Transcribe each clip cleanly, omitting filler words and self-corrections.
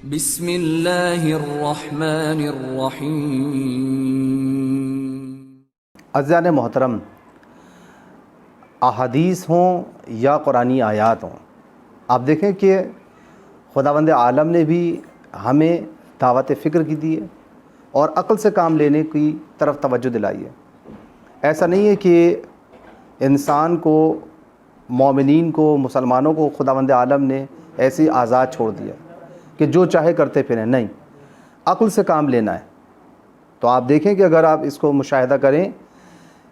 بسم اللہ الرحمن الرحیم۔ عزیزان محترم، احادیث ہوں یا قرآنی آیات ہوں، آپ دیکھیں کہ خداوند عالم نے بھی ہمیں دعوت فکر کی دی ہے اور عقل سے کام لینے کی طرف توجہ دلائی ہے۔ ایسا نہیں ہے کہ انسان کو، مومنین کو، مسلمانوں کو خداوند عالم نے ایسی آزاد چھوڑ دیا کہ جو چاہے کرتے پھریں، نہیں، عقل سے کام لینا ہے۔ تو آپ دیکھیں کہ اگر آپ اس کو مشاہدہ کریں،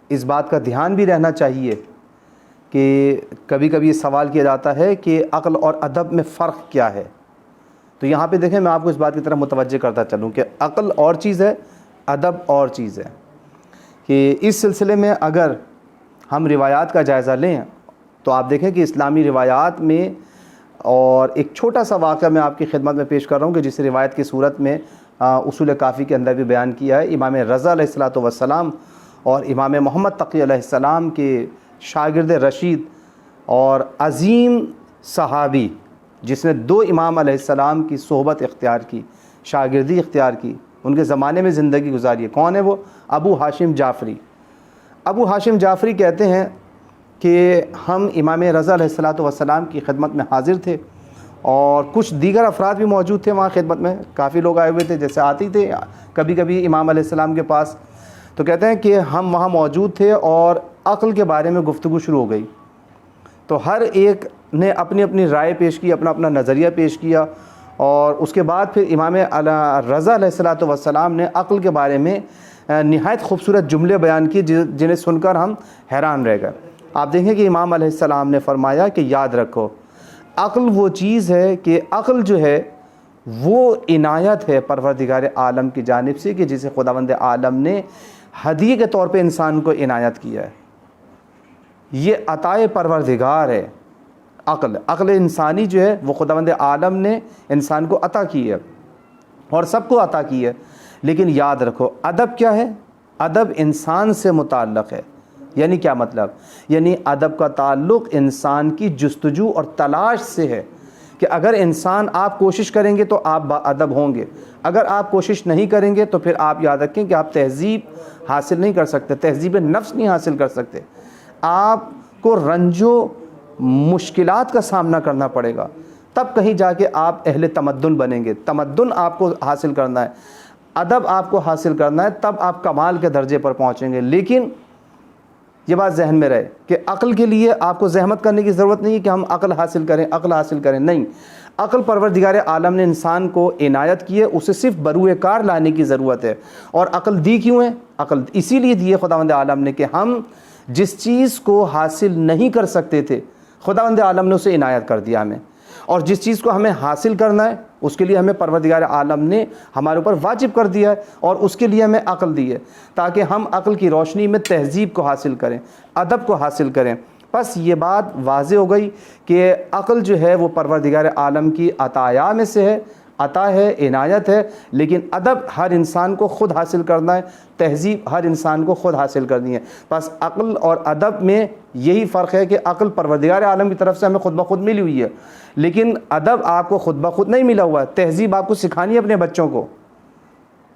اس بات کا دھیان بھی رہنا چاہیے کہ کبھی کبھی یہ سوال کیا جاتا ہے کہ عقل اور ادب میں فرق کیا ہے۔ تو یہاں پہ دیکھیں، میں آپ کو اس بات کی طرف متوجہ کرتا چلوں کہ عقل اور چیز ہے، ادب اور چیز ہے۔ کہ اس سلسلے میں اگر ہم روایات کا جائزہ لیں تو آپ دیکھیں کہ اسلامی روایات میں، اور ایک چھوٹا سا واقعہ میں آپ کی خدمت میں پیش کر رہا ہوں کہ جس روایت کی صورت میں اصول کافی کے اندر بھی بیان کیا ہے۔ امام رضا علیہ السلام اور امام محمد تقی علیہ السلام کے شاگرد رشید اور عظیم صحابی، جس نے 2 امام علیہ السلام کی صحبت اختیار کی، شاگردی اختیار کی، ان کے زمانے میں زندگی گزاری ہے۔ کون ہے وہ؟ ابو ہاشم جعفری۔ ابو ہاشم جعفری کہتے ہیں کہ ہم امام رضا علیہ السلام کی خدمت میں حاضر تھے اور کچھ دیگر افراد بھی موجود تھے وہاں خدمت میں، کافی لوگ آئے ہوئے تھے، جیسے آتی تھے کبھی کبھی امام علیہ السلام کے پاس۔ تو کہتے ہیں کہ ہم وہاں موجود تھے اور عقل کے بارے میں گفتگو شروع ہو گئی۔ تو ہر ایک نے اپنی اپنی رائے پیش کی، اپنا اپنا نظریہ پیش کیا، اور اس کے بعد پھر امام رضا علیہ السلام نے عقل کے بارے میں نہایت خوبصورت جملے بیان کیے جنہیں سن کر ہم حیران رہ گئے۔ آپ دیکھیں کہ امام علیہ السلام نے فرمایا کہ یاد رکھو، عقل وہ چیز ہے کہ عقل جو ہے وہ عنایت ہے پروردگار عالم کی جانب سے، کہ جسے خداوند عالم نے ہدیے کے طور پہ انسان کو عنایت کیا ہے۔ یہ عطائے پروردگار ہے۔ عقل انسانی جو ہے وہ خداوند عالم نے انسان کو عطا کی ہے اور سب کو عطا کی ہے۔ لیکن یاد رکھو، ادب کیا ہے؟ ادب انسان سے متعلق ہے۔ یعنی کیا مطلب؟ یعنی ادب کا تعلق انسان کی جستجو اور تلاش سے ہے، کہ اگر انسان، آپ کوشش کریں گے تو آپ باادب ہوں گے، اگر آپ کوشش نہیں کریں گے تو پھر آپ یاد رکھیں کہ آپ تہذیب حاصل نہیں کر سکتے، تہذیب نفس نہیں حاصل کر سکتے۔ آپ کو رنج و مشکلات کا سامنا کرنا پڑے گا، تب کہیں جا کے آپ اہل تمدن بنیں گے۔ تمدن آپ کو حاصل کرنا ہے، ادب آپ کو حاصل کرنا ہے، تب آپ کمال کے درجے پر پہنچیں گے۔ لیکن یہ بات ذہن میں رہے کہ عقل کے لیے آپ کو زحمت کرنے کی ضرورت نہیں ہے کہ ہم عقل حاصل کریں، نہیں۔ عقل پروردگار عالم نے انسان کو عنایت کی ہے، اسے صرف بروئے کار لانے کی ضرورت ہے۔ اور عقل دی کیوں ہے؟ عقل اسی لیے دی ہے خداوند عالم نے کہ ہم جس چیز کو حاصل نہیں کر سکتے تھے، خداوند عالم نے اسے عنایت کر دیا ہمیں، اور جس چیز کو ہمیں حاصل کرنا ہے اس کے لیے ہمیں پروردگار عالم نے ہمارے اوپر واجب کر دیا ہے، اور اس کے لیے ہمیں عقل دی ہے تاکہ ہم عقل کی روشنی میں تہذیب کو حاصل کریں، ادب کو حاصل کریں۔ بس یہ بات واضح ہو گئی کہ عقل جو ہے وہ پروردگار عالم کی عطایا میں سے ہے، عطا ہے، عنایت ہے، لیکن ادب ہر انسان کو خود حاصل کرنا ہے، تہذیب ہر انسان کو خود حاصل کرنی ہے۔ بس عقل اور ادب میں یہی فرق ہے کہ عقل پروردگار عالم کی طرف سے ہمیں خود بخود ملی ہوئی ہے، لیکن ادب آپ کو خود بخود نہیں ملا ہوا ہے۔ تہذیب آپ کو سکھانی ہے اپنے بچوں کو،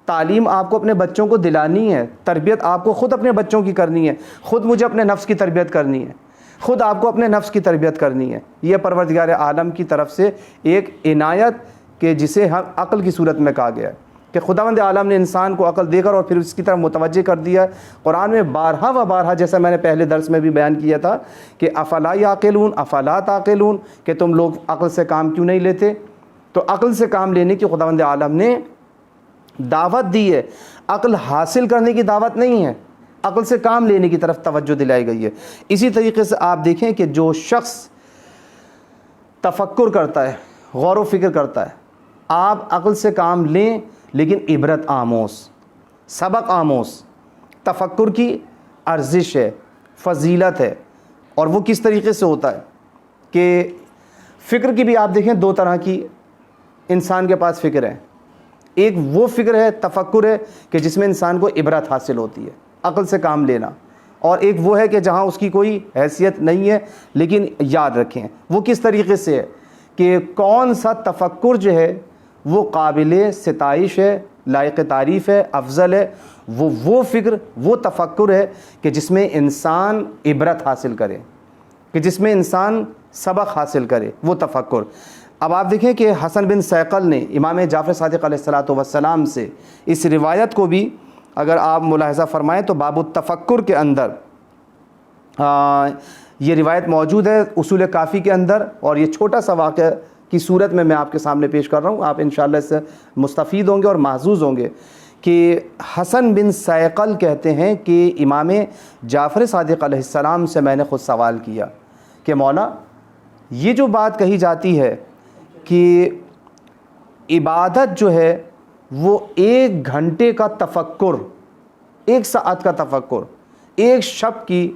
تعلیم آپ کو اپنے بچوں کو دلانی ہے، تربیت آپ کو خود اپنے بچوں کی کرنی ہے، خود مجھے اپنے نفس کی تربیت کرنی ہے، خود آپ کو اپنے نفس کی تربیت کرنی ہے۔ یہ پروردگار عالم کی طرف سے ایک عنایت کہ جسے ہم عقل کی صورت میں کہا گیا ہے، کہ خداوند عالم نے انسان کو عقل دے کر اور پھر اس کی طرف متوجہ کر دیا ہے۔ قرآن میں بارہا و بارہا، جیسا میں نے پہلے درس میں بھی بیان کیا تھا کہ افلا یعقلون، افلا تعقلون، کہ تم لوگ عقل سے کام کیوں نہیں لیتے؟ تو عقل سے کام لینے کی خداوند عالم نے دعوت دی ہے، عقل حاصل کرنے کی دعوت نہیں ہے، عقل سے کام لینے کی طرف توجہ دلائی گئی ہے۔ اسی طریقے سے آپ دیکھیں کہ جو شخص تفکر کرتا ہے، غور و فکر کرتا ہے، آپ عقل سے کام لیں لیکن عبرت آموز، سبق آموز۔ تفکر کی ارزش ہے، فضیلت ہے، اور وہ کس طریقے سے ہوتا ہے کہ فکر کی بھی آپ دیکھیں 2 طرح کی انسان کے پاس فکر ہے۔ ایک وہ فکر ہے، تفکر ہے، کہ جس میں انسان کو عبرت حاصل ہوتی ہے، عقل سے کام لینا، اور ایک وہ ہے کہ جہاں اس کی کوئی حیثیت نہیں ہے۔ لیکن یاد رکھیں وہ کس طریقے سے ہے کہ کون سا تفکر جو ہے وہ قابل ستائش ہے، لائق تعریف ہے، افضل ہے۔ وہ فکر، وہ تفکر ہے کہ جس میں انسان عبرت حاصل کرے، کہ جس میں انسان سبق حاصل کرے، وہ تفکر۔ اب آپ دیکھیں کہ حسن بن ثقل نے امام جعفر صادق علیہ السلام سے اس روایت کو بھی اگر آپ ملاحظہ فرمائیں تو باب التفکر کے اندر یہ روایت موجود ہے، اصول کافی کے اندر، اور یہ چھوٹا سا واقعہ کی صورت میں آپ کے سامنے پیش کر رہا ہوں۔ آپ انشاءاللہ اس سے مستفید ہوں گے اور محظوظ ہوں گے کہ حسن بن ثقل کہتے ہیں کہ امام جعفر صادق علیہ السلام سے میں نے خود سوال کیا کہ مولا، یہ جو بات کہی جاتی ہے کہ عبادت جو ہے وہ 1 گھنٹے کا تفکر، 1 ساعت کا تفکر 1 شب کی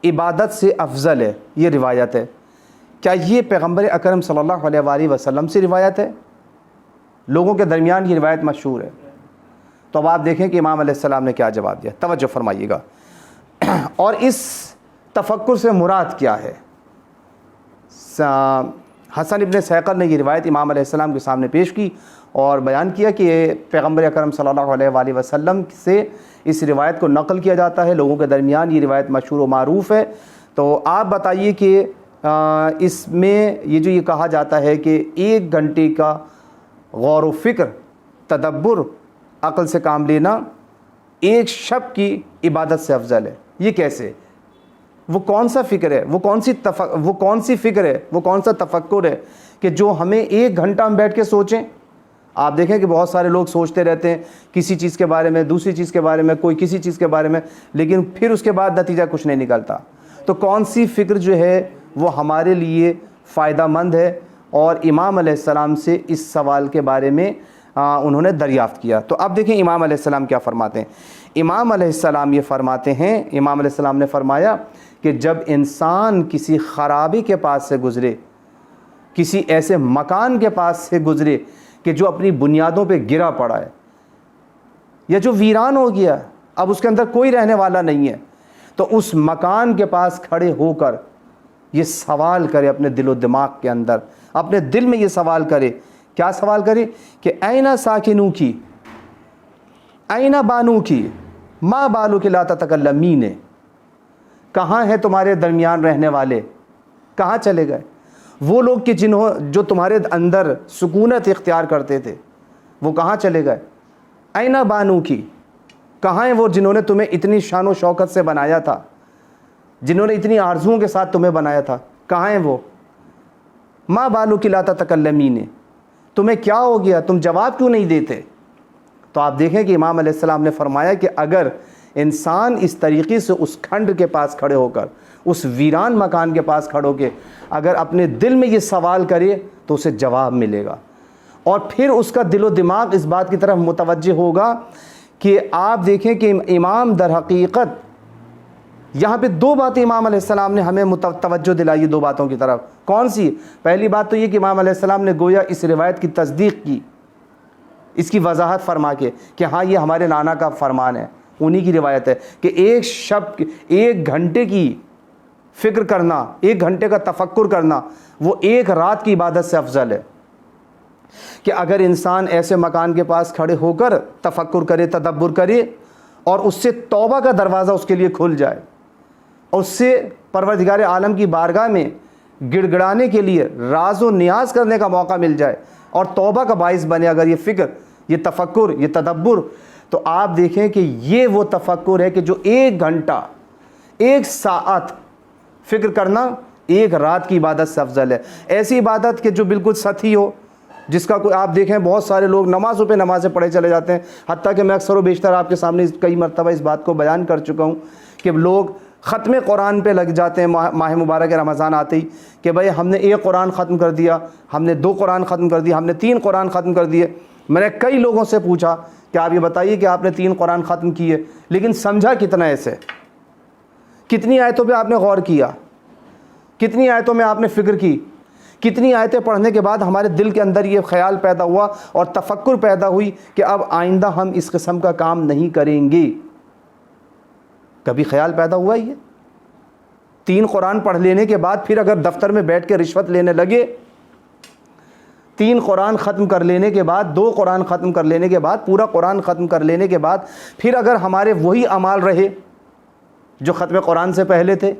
عبادت سے افضل ہے، یہ روایت ہے، کیا یہ پیغمبر اکرم صلی اللہ علیہ وآلہ وسلم سے روایت ہے؟ لوگوں کے درمیان یہ روایت مشہور ہے۔ تو اب آپ دیکھیں کہ امام علیہ السلام نے کیا جواب دیا، توجہ فرمائیے گا۔ اور اس تفکر سے مراد کیا ہے؟ حسن ابن ثقل نے یہ روایت امام علیہ السلام کے سامنے پیش کی اور بیان کیا کہ پیغمبر اکرم صلی اللہ علیہ وآلہ وسلم سے اس روایت کو نقل کیا جاتا ہے، لوگوں کے درمیان یہ روایت مشہور و معروف ہے۔ تو آپ بتائیے کہ اس میں یہ جو یہ کہا جاتا ہے کہ 1 گھنٹے کا غور و فکر، تدبر، عقل سے کام لینا 1 شب کی عبادت سے افضل ہے، یہ کیسے؟ وہ کون سا فکر ہے، وہ کون سی فکر ہے، وہ کون سا تفکر ہے کہ جو ہمیں 1 گھنٹہ ہم بیٹھ کے سوچیں؟ آپ دیکھیں کہ بہت سارے لوگ سوچتے رہتے ہیں کسی چیز کے بارے میں، دوسری چیز کے بارے میں، کوئی کسی چیز کے بارے میں، لیکن پھر اس کے بعد نتیجہ کچھ نہیں نکلتا۔ تو کون سی فکر جو ہے وہ ہمارے لیے فائدہ مند ہے؟ اور امام علیہ السلام سے اس سوال کے بارے میں انہوں نے دریافت کیا۔ تو اب دیکھیں امام علیہ السلام کیا فرماتے ہیں۔ امام علیہ السلام یہ فرماتے ہیں، امام علیہ السلام نے فرمایا کہ جب انسان کسی خرابی کے پاس سے گزرے، کسی ایسے مکان کے پاس سے گزرے کہ جو اپنی بنیادوں پہ گرا پڑا ہے یا جو ویران ہو گیا، اب اس کے اندر کوئی رہنے والا نہیں ہے، تو اس مکان کے پاس کھڑے ہو کر یہ سوال کرے اپنے دل و دماغ کے اندر، اپنے دل میں یہ سوال کرے، کیا سوال کرے کہ اینہ ساکنو کی، اینہ بانو کی، ما بالو کی لا تتکلمین، کہاں ہیں تمہارے درمیان رہنے والے، کہاں چلے گئے وہ لوگ کہ جو تمہارے اندر سکونت اختیار کرتے تھے، وہ کہاں چلے گئے؟ اینہ بانو کی، کہاں ہیں وہ جنہوں نے تمہیں اتنی شان و شوکت سے بنایا تھا، جنہوں نے اتنی آرزوؤں کے ساتھ تمہیں بنایا تھا، کہاں ہیں وہ؟ ما بالو کی لا تتکلمین، تمہیں کیا ہو گیا، تم جواب کیوں نہیں دیتے؟ تو آپ دیکھیں کہ امام علیہ السلام نے فرمایا کہ اگر انسان اس طریقے سے اس کھنڈ کے پاس کھڑے ہو کر، اس ویران مکان کے پاس کھڑے ہو کے اگر اپنے دل میں یہ سوال کرے تو اسے جواب ملے گا، اور پھر اس کا دل و دماغ اس بات کی طرف متوجہ ہوگا کہ آپ دیکھیں کہ امام در حقیقت یہاں پہ 2 باتیں امام علیہ السلام نے ہمیں توجہ دلائی، 2 باتوں کی طرف۔ کون سی؟ پہلی بات تو یہ کہ امام علیہ السلام نے گویا اس روایت کی تصدیق کی، اس کی وضاحت فرما کے کہ ہاں یہ ہمارے نانا کا فرمان ہے، انہی کی روایت ہے کہ 1 گھنٹے کی فکر کرنا، 1 گھنٹے کا تفکر کرنا وہ 1 رات کی عبادت سے افضل ہے۔ کہ اگر انسان ایسے مکان کے پاس کھڑے ہو کر تفکر کرے، تدبر کرے، اور اس سے توبہ کا دروازہ اس کے لیے کھل جائے، اور اس سے پروردگار عالم کی بارگاہ میں گڑ گڑانے کے لیے راز و نیاز کرنے کا موقع مل جائے اور توبہ کا باعث بنے اگر یہ فکر، یہ تفکر، یہ تدبر، تو آپ دیکھیں کہ یہ وہ تفکر ہے کہ جو 1 گھنٹہ، 1 ساعت فکر کرنا 1 رات کی عبادت سے افضل ہے۔ ایسی عبادت کہ جو بالکل سطحی ہو، جس کا کوئی، آپ دیکھیں بہت سارے لوگ نمازوں پہ نمازیں پڑھے چلے جاتے ہیں، حتیٰ کہ میں اکثر و بیشتر آپ کے سامنے کئی مرتبہ اس بات کو بیان کر چکا ہوں کہ لوگ ختم قرآن پہ لگ جاتے ہیں ماہ مبارک رمضان آتے ہی کہ بھائی ہم نے 1 قرآن ختم کر دیا، ہم نے 2 قرآن ختم کر دیا، ہم نے 3 قرآن ختم کر دیے۔ میں نے کئی لوگوں سے پوچھا کہ آپ یہ بتائیے کہ آپ نے 3 قرآن ختم کیے، لیکن سمجھا کتنا ایسے؟ کتنی آیتوں پہ آپ نے غور کیا؟ کتنی آیتوں میں آپ نے فکر کی؟ کتنی آیتیں پڑھنے کے بعد ہمارے دل کے اندر یہ خیال پیدا ہوا اور تفکر پیدا ہوئی کہ اب آئندہ ہم اس قسم کا کام نہیں کریں گے؟ کبھی خیال پیدا ہوا یہ؟ 3 قرآن پڑھ لینے کے بعد پھر اگر دفتر میں بیٹھ کے رشوت لینے لگے 3 قرآن ختم کر لینے کے بعد، 2 قرآن ختم کر لینے کے بعد، پورا قرآن ختم کر لینے کے بعد پھر اگر ہمارے وہی اعمال رہے جو ختم قرآن سے پہلے تھے،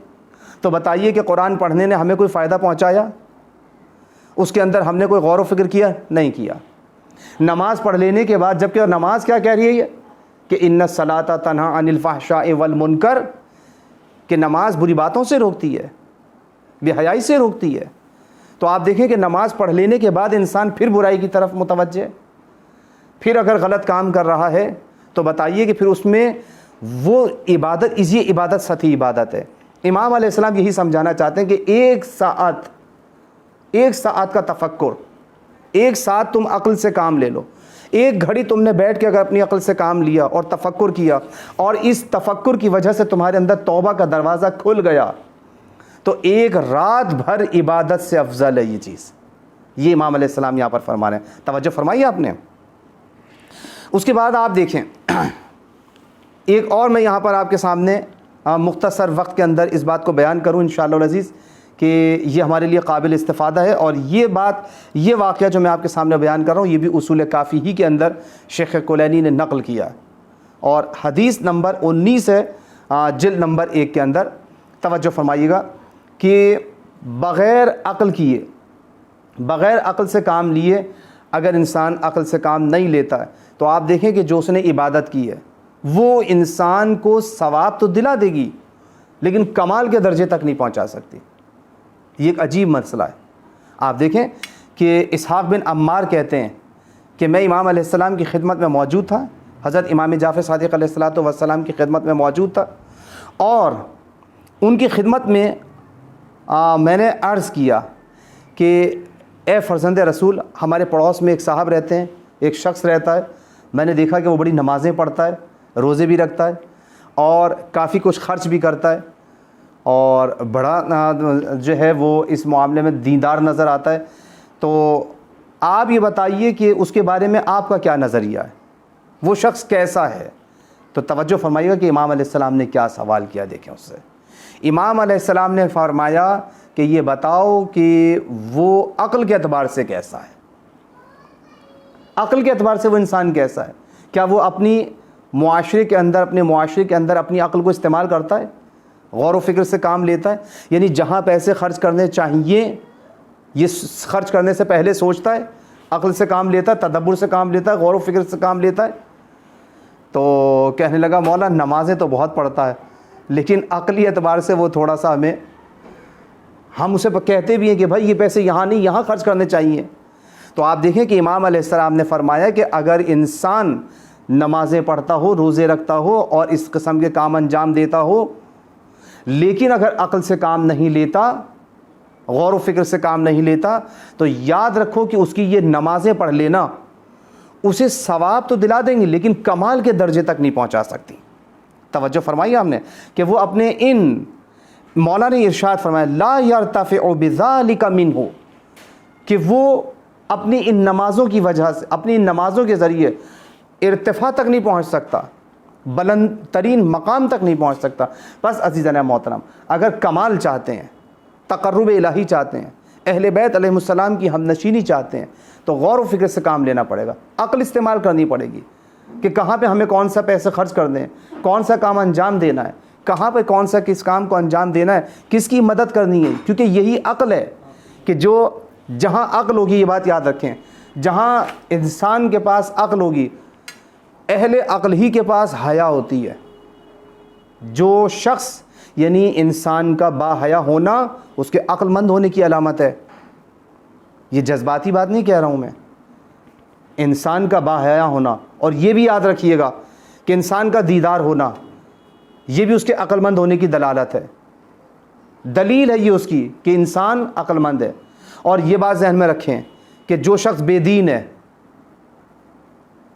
تو بتائیے کہ قرآن پڑھنے نے ہمیں کوئی فائدہ پہنچایا؟ اس کے اندر ہم نے کوئی غور و فکر کیا؟ نہیں کیا۔ نماز پڑھ لینے کے بعد، جبکہ نماز کیا کہہ رہی ہے کہ ان الصلاۃ تنہی عن الفحشاء والمنکر، کہ نماز بری باتوں سے روکتی ہے، بے حیائی سے روکتی ہے۔ تو آپ دیکھیں کہ نماز پڑھ لینے کے بعد انسان پھر برائی کی طرف متوجہ ہے، پھر اگر غلط کام کر رہا ہے تو بتائیے کہ پھر اس میں وہ عبادت، یہ عبادت سطحی عبادت ہے۔ امام علیہ السلام یہی سمجھانا چاہتے ہیں کہ ایک ساعت کا تفکر، ایک ساتھ تم عقل سے کام لے لو، ایک گھڑی تم نے بیٹھ کے اگر اپنی عقل سے کام لیا اور تفکر کیا، اور اس تفکر کی وجہ سے تمہارے اندر توبہ کا دروازہ کھل گیا، تو ایک رات بھر عبادت سے افضل ہے یہ چیز۔ یہ امام علیہ السلام یہاں پر فرما رہے ہیں، توجہ فرمائی آپ نے۔ اس کے بعد آپ دیکھیں ایک اور، میں یہاں پر آپ کے سامنے مختصر وقت کے اندر اس بات کو بیان کروں انشاءاللہ العزیز کہ یہ ہمارے لیے قابل استفادہ ہے، اور یہ واقعہ جو میں آپ کے سامنے بیان کر رہا ہوں یہ بھی اصول کافی ہی کے اندر شیخ کلینی نے نقل کیا ہے، اور حدیث نمبر 19 ہے جلد نمبر 1 کے اندر۔ توجہ فرمائیے گا کہ بغیر عقل سے کام لیے اگر انسان عقل سے کام نہیں لیتا ہے تو آپ دیکھیں کہ جو اس نے عبادت کی ہے وہ انسان کو ثواب تو دلا دے گی لیکن کمال کے درجے تک نہیں پہنچا سکتی۔ یہ ایک عجیب مسئلہ ہے۔ آپ دیکھیں کہ اسحاق بن عمار کہتے ہیں کہ میں امام علیہ السلام کی خدمت میں موجود تھا، حضرت امام جعفر صادق علیہ السلام کی خدمت میں موجود تھا، اور ان کی خدمت میں میں نے عرض کیا کہ اے فرزند رسول، ہمارے پڑوس میں ایک صاحب رہتے ہیں، ایک شخص رہتا ہے، میں نے دیکھا کہ وہ بڑی نمازیں پڑھتا ہے، روزے بھی رکھتا ہے اور کافی کچھ خرچ بھی کرتا ہے، اور بڑا جو ہے وہ اس معاملے میں دیندار نظر آتا ہے۔ تو آپ یہ بتائیے کہ اس کے بارے میں آپ کا کیا نظریہ ہے، وہ شخص کیسا ہے؟ تو توجہ فرمائیے گا کہ امام علیہ السلام نے کیا سوال کیا، دیکھیں اس سے۔ امام علیہ السلام نے فرمایا کہ یہ بتاؤ کہ وہ عقل کے اعتبار سے کیسا ہے، عقل کے اعتبار سے وہ انسان کیسا ہے؟ کیا وہ اپنے معاشرے کے اندر اپنی عقل کو استعمال کرتا ہے، غور و فکر سے کام لیتا ہے؟ یعنی جہاں پیسے خرچ کرنے چاہیے یہ خرچ کرنے سے پہلے سوچتا ہے، عقل سے کام لیتا ہے، تدبر سے کام لیتا ہے، غور و فکر سے کام لیتا ہے؟ تو کہنے لگا مولا نمازیں تو بہت پڑھتا ہے لیکن عقلی اعتبار سے وہ تھوڑا سا ہم اسے کہتے بھی ہیں کہ بھائی یہ پیسے یہاں نہیں یہاں خرچ کرنے چاہیے۔ تو آپ دیکھیں کہ امام علیہ السلام نے فرمایا کہ اگر انسان نمازیں پڑھتا ہو، روزے رکھتا ہو اور اس قسم کے کام انجام دیتا ہو، لیکن اگر عقل سے کام نہیں لیتا، غور و فکر سے کام نہیں لیتا، تو یاد رکھو کہ اس کی یہ نمازیں پڑھ لینا اسے ثواب تو دلا دیں گے لیکن کمال کے درجے تک نہیں پہنچا سکتی۔ توجہ فرمائی آپ نے کہ وہ اپنے مولا نے ارشاد فرمایا لا یرتفع بذلک منہ، کہ وہ اپنی ان نمازوں کی وجہ سے، اپنی ان نمازوں کے ذریعے ارتفاع تک نہیں پہنچ سکتا، بلند ترین مقام تک نہیں پہنچ سکتا۔ بس عزیزان محترم، اگر کمال چاہتے ہیں، تقرب الہی چاہتے ہیں، اہل بیت علیہ السلام کی ہم نشینی چاہتے ہیں، تو غور و فکر سے کام لینا پڑے گا، عقل استعمال کرنی پڑے گی کہ کہاں پہ ہمیں کون سا پیسے خرچ کر دیں، کون سا کام انجام دینا ہے، کہاں پہ کون سا کس کام کو انجام دینا ہے، کس کی مدد کرنی ہے، کیونکہ یہی عقل ہے کہ جہاں عقل ہوگی، یہ بات یاد رکھیں، جہاں انسان کے پاس عقل ہوگی، اہل عقل ہی کے پاس حیا ہوتی ہے۔ جو شخص یعنی انسان کا با حیا ہونا اس کے عقل مند ہونے کی علامت ہے۔ یہ جذباتی بات نہیں کہہ رہا ہوں میں، انسان کا با حیا ہونا، اور یہ بھی یاد رکھیے گا کہ انسان کا دیدار ہونا یہ بھی اس کے عقل مند ہونے کی دلالت ہے، دلیل ہے یہ اس کی کہ انسان عقل مند ہے۔ اور یہ بات ذہن میں رکھیں کہ جو شخص بے دین ہے،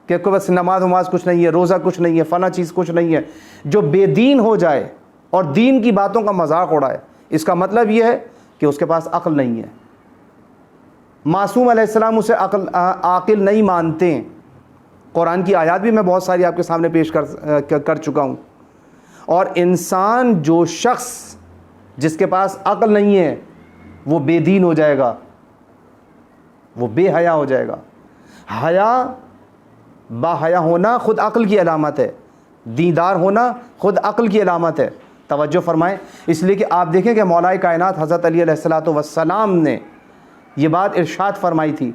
کہ بس نماز کچھ نہیں ہے، روزہ کچھ نہیں ہے، فلاں چیز کچھ نہیں ہے، جو بے دین ہو جائے اور دین کی باتوں کا مذاق اڑائے، اس کا مطلب یہ ہے کہ اس کے پاس عقل نہیں ہے۔ معصوم علیہ السلام اسے عاقل نہیں مانتے ہیں، قرآن کی آیات بھی میں بہت ساری آپ کے سامنے پیش کر چکا ہوں۔ اور انسان، جو شخص جس کے پاس عقل نہیں ہے وہ بے دین ہو جائے گا، وہ بے حیا ہو جائے گا۔ حیا، با حیا ہونا خود عقل کی علامت ہے، دیندار ہونا خود عقل کی علامت ہے۔ توجہ فرمائیں، اس لیے کہ آپ دیکھیں کہ مولا کائنات حضرت علی علیہ السلام نے یہ بات ارشاد فرمائی تھی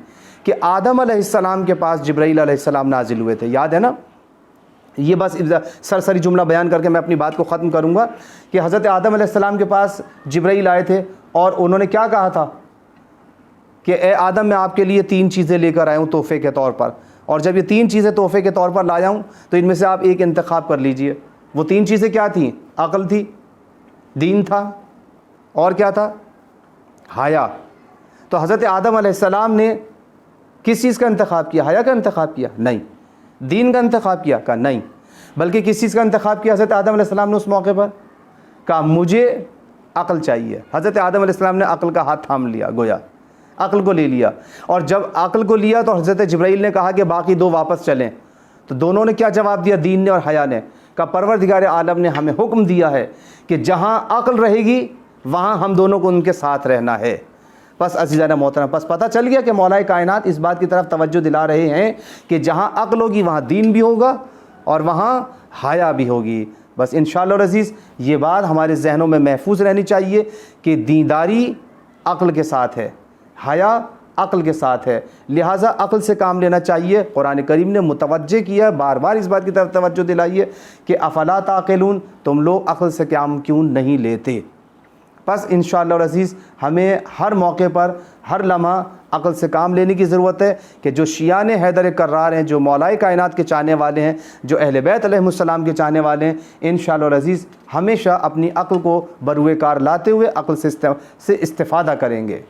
کہ آدم علیہ السلام کے پاس جبرائیل علیہ السلام نازل ہوئے تھے، یاد ہے نا؟ یہ بس سرسری جملہ بیان کر کے میں اپنی بات کو ختم کروں گا کہ حضرت آدم علیہ السلام کے پاس جبرائیل آئے تھے اور انہوں نے کیا کہا تھا کہ اے آدم، میں آپ کے لیے 3 چیزیں لے کر آیا ہوں تحفے کے طور پر، اور جب یہ 3 چیزیں تحفے کے طور پر لایا ہوں تو ان میں سے آپ ایک انتخاب کر لیجئے۔ وہ 3 چیزیں کیا تھیں؟ عقل تھی، دین تھا، اور کیا تھا؟ حیا۔ تو حضرت آدم علیہ السلام نے کس چیز کا انتخاب کیا؟ حیا کا انتخاب کیا؟ نہیں۔ دین کا انتخاب کیا؟ کہا نہیں۔ بلکہ کس چیز کا انتخاب کیا حضرت آدم علیہ السلام نے اس موقع پر؟ کہا مجھے عقل چاہیے۔ حضرت آدم علیہ السلام نے عقل کا ہاتھ تھام لیا، گویا عقل کو لے لیا، اور جب عقل کو لیا تو حضرت جبرائیل نے کہا کہ باقی 2 واپس چلیں، تو دونوں نے کیا جواب دیا؟ دین نے اور حیا نے۔ کہا پروردگار عالم نے ہمیں حکم دیا ہے کہ جہاں عقل رہے گی وہاں ہم دونوں کو ان کے ساتھ رہنا ہے۔ بس عزیزانہ محترم، بس پتہ چل گیا کہ مولا کائنات اس بات کی طرف توجہ دلا رہے ہیں کہ جہاں عقل ہوگی وہاں دین بھی ہوگا اور وہاں حیا بھی ہوگی۔ بس انشاءاللہ العزیز یہ بات ہمارے ذہنوں میں محفوظ رہنی چاہیے کہ دینداری عقل کے ساتھ ہے، حیا عقل کے ساتھ ہے، لہٰذا عقل سے کام لینا چاہیے۔ قرآن کریم نے متوجہ کیا ہے، بار بار اس بات کی طرف توجہ دلائیے کہ افلا تعقلون، تم لوگ عقل سے کام کیوں نہیں لیتے۔ بس انشاءاللہ العزیز ہمیں ہر موقع پر، ہر لمحہ عقل سے کام لینے کی ضرورت ہے کہ جو شیعان حیدر کرار ہیں، جو مولا کائنات کے چاہنے والے ہیں، جو اہل بیت علیہ السلام کے چاہنے والے ہیں، انشاءاللہ العزیز ہمیشہ اپنی عقل کو بروئے کار لاتے ہوئے عقل سے استفادہ کریں گے۔